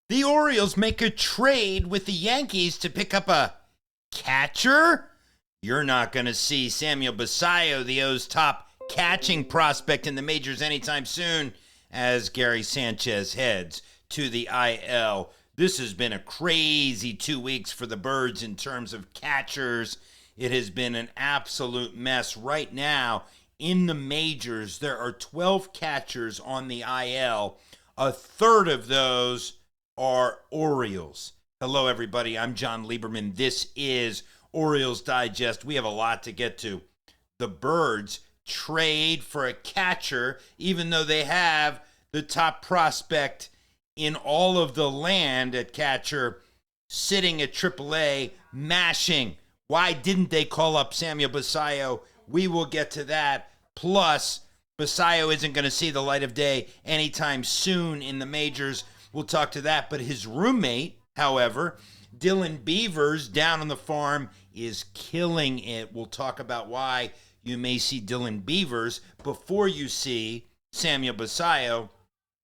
The Orioles make a trade with the Yankees to pick up a catcher? You're not going to see Samuel Basallo, the O's top catching prospect in the majors anytime soon, as Gary Sanchez heads to the IL. This has been a crazy 2 weeks for the Birds in terms of catchers. It has been an absolute mess. Right now, in the majors, there are 12 catchers on the IL. A third of those are Orioles. Hello, everybody. I'm Jon Leiberman. This is Orioles Digest. We have a lot to get to. The Birds trade for a catcher, even though they have the top prospect in all of the land at catcher sitting at AAA, mashing. Why didn't they call up Samuel Basallo? We will get to that. Plus, Basallo isn't going to see the light of day anytime soon in the majors. We'll talk to that. But his roommate, however, Dylan Beavers down on the farm, is killing it. We'll talk about why you may see Dylan Beavers before you see Samuel Basallo.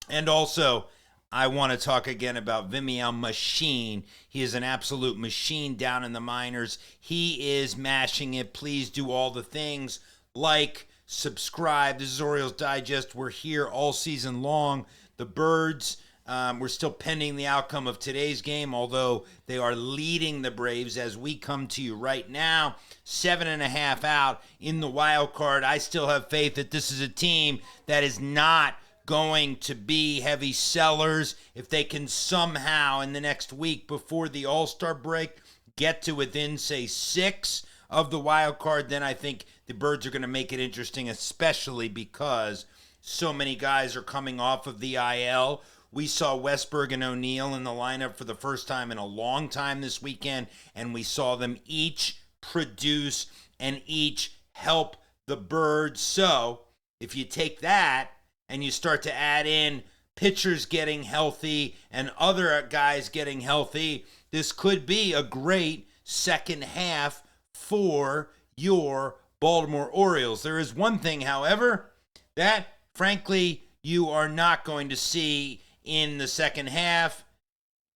And also, I want to talk again about Vimeo Machine. He is an absolute machine down in the minors. He is mashing it. Please do all the things like subscribe. This is Orioles Digest. We're here all season long. The Birds, we're still pending the outcome of today's game, although they are leading the Braves as we come to you right now. 7.5 out in the wild card. I still have faith that this is a team that is not going to be heavy sellers. If they can somehow in the next week before the All-Star break get to within, say, 6 of the wild card, then I think the Birds are going to make it interesting, especially because so many guys are coming off of the IL. We saw Westberg and O'Neill in the lineup for the first time in a long time this weekend, and we saw them each produce and each help the Birds. So if you take that and you start to add in pitchers getting healthy and other guys getting healthy, this could be a great second half for your Baltimore Orioles. There is one thing, however, that frankly you are not going to see in the second half,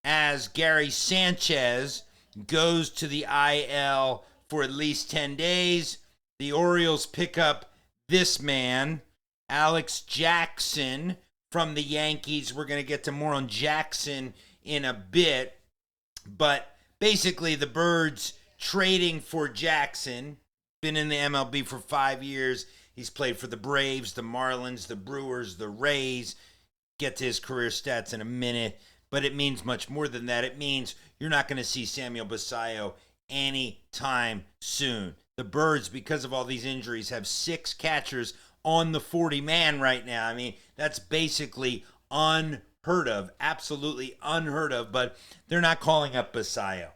as Gary Sanchez goes to the IL for at least 10 days. The Orioles pick up this man, Alex Jackson, from the Yankees. We're going to get to more on Jackson in a bit. But basically, the Birds trading for Jackson. Been in the MLB for 5 years. He's played for the Braves, the Marlins, the Brewers, the Rays. Get to his career stats in a minute. But it means much more than that. It means you're not going to see Samuel Basallo anytime soon. The Birds, because of all these injuries, have 6 catchers on the 40-man right now. I mean, that's basically unheard of, absolutely unheard of, but they're not calling up Basallo.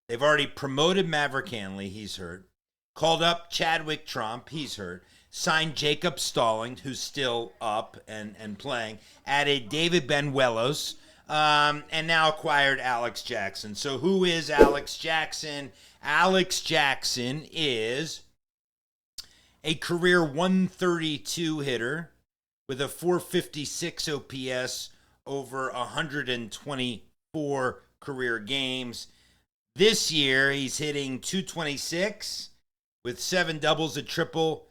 They've already promoted Maverick Hanley, he's hurt. Called up Chadwick Trump, he's hurt. Signed Jacob Stallings, who's still up and playing. Added David Benuelos, and now acquired Alex Jackson. So who is Alex Jackson? Alex Jackson is a career 132 hitter with a 456 OPS over 124 career games. This year, he's hitting 226 with 7 doubles, a triple,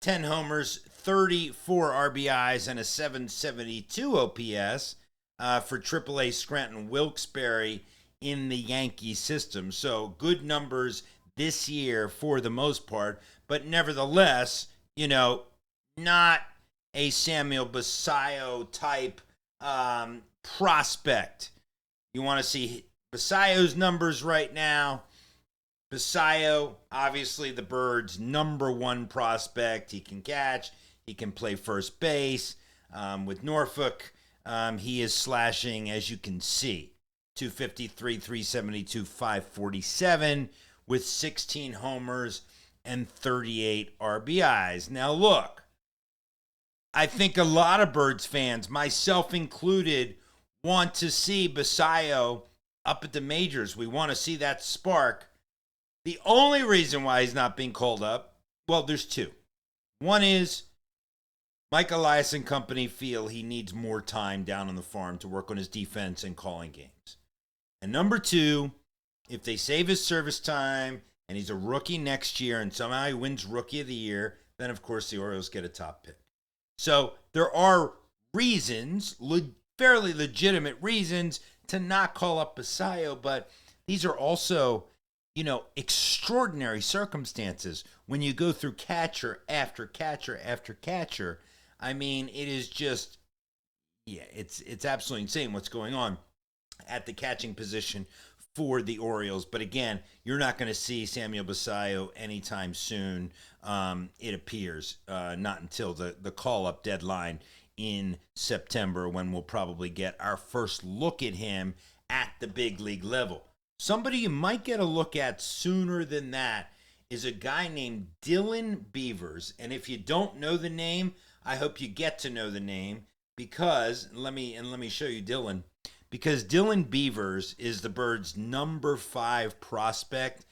10 homers, 34 RBIs, and a 772 OPS for AAA Scranton Wilkes-Barre in the Yankee system. So good numbers this year for the most part, but nevertheless, not a Samuel Basallo type prospect. You want to see Basallo's numbers right now. Basallo, obviously the Birds' number 1 prospect. He can catch. He can play first base. With Norfolk, he is slashing, as you can see, 253, 372, 547 with 16 homers and 38 RBIs. Now look, I think a lot of Birds fans, myself included, want to see Basallo up at the majors. We want to see that spark. The only reason why he's not being called up, well, there's 2. One is Mike Elias and company feel he needs more time down on the farm to work on his defense and calling games. And number two, if they save his service time and he's a rookie next year and somehow he wins Rookie of the Year, then of course the Orioles get a top pick. So there are reasons, fairly legitimate reasons, to not call up Basayo, but these are also, extraordinary circumstances when you go through catcher after catcher after catcher. I mean, it is just, it's absolutely insane what's going on at the catching position for the Orioles. But again, you're not going to see Samuel Basayo anytime soon. It appears not until the call-up deadline in September, when we'll probably get our first look at him at the big league level. Somebody you might get a look at sooner than that is a guy named Dylan Beavers. And if you don't know the name, I hope you get to know the name, because let me show you Dylan. Because Dylan Beavers is the Birds' number 5 prospect,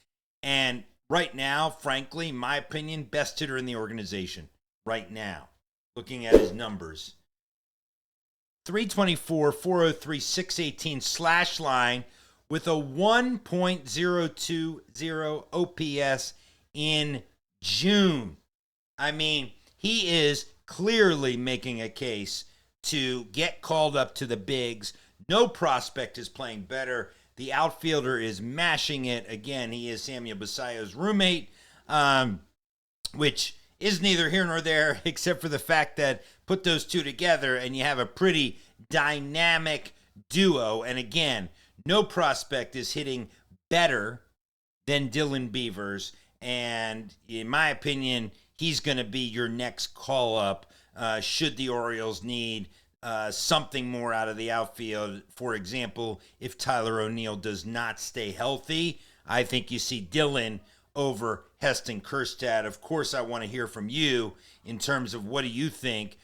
and right now, frankly, my opinion, best hitter in the organization right now. Looking at his numbers, 324, 403, 618 slash line with a 1.020 OPS in June. I mean, he is clearly making a case to get called up to the bigs. No prospect is playing better. The outfielder is mashing it. Again, he is Samuel Basayo's roommate, which is neither here nor there, except for the fact that put those two together and you have a pretty dynamic duo. And again, no prospect is hitting better than Dylan Beavers. And in my opinion, he's going to be your next call-up should the Orioles need something more out of the outfield. For example, if Tyler O'Neill does not stay healthy, I think you see Dylan over Heston Kjerstad. Of course, I want to hear from you in terms of what do you think?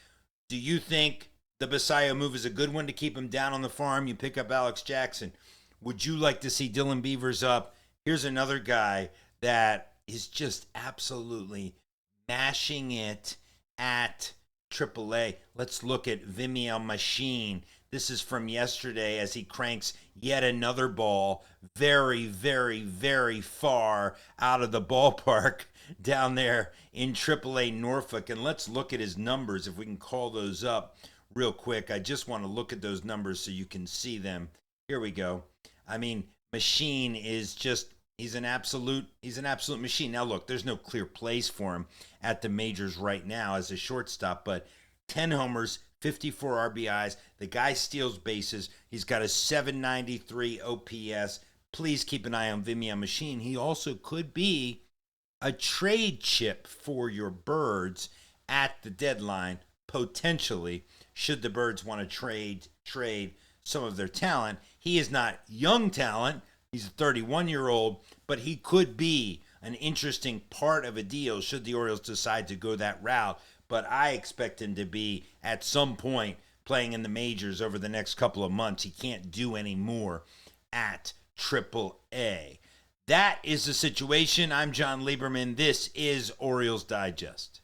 Do you think the Basayo move is a good one to keep him down on the farm? You pick up Alex Jackson. Would you like to see Dylan Beavers up? Here's another guy that is just absolutely mashing it at AAA. Let's look at Vimeo Machine. This is from yesterday as he cranks yet another ball very, very, very far out of the ballpark down there in AAA Norfolk. And let's look at his numbers, if we can call those up real quick. I just want to look at those numbers so you can see them. Here we go. I mean, Machine is just, he's an absolute machine. Now look, there's no clear place for him at the majors right now as a shortstop, but 10 homers, 54 RBIs. The guy steals bases. He's got a 793 OPS. Please keep an eye on Vimeo Machine. He also could be a trade chip for your Birds at the deadline, potentially, should the Birds want to trade some of their talent. He is not young talent. He's a 31-year-old, but he could be an interesting part of a deal should the Orioles decide to go that route. But I expect him to be, at some point, playing in the majors over the next couple of months. He can't do any more at AAA. That is the situation. I'm Jon Leiberman. This is Orioles Digest.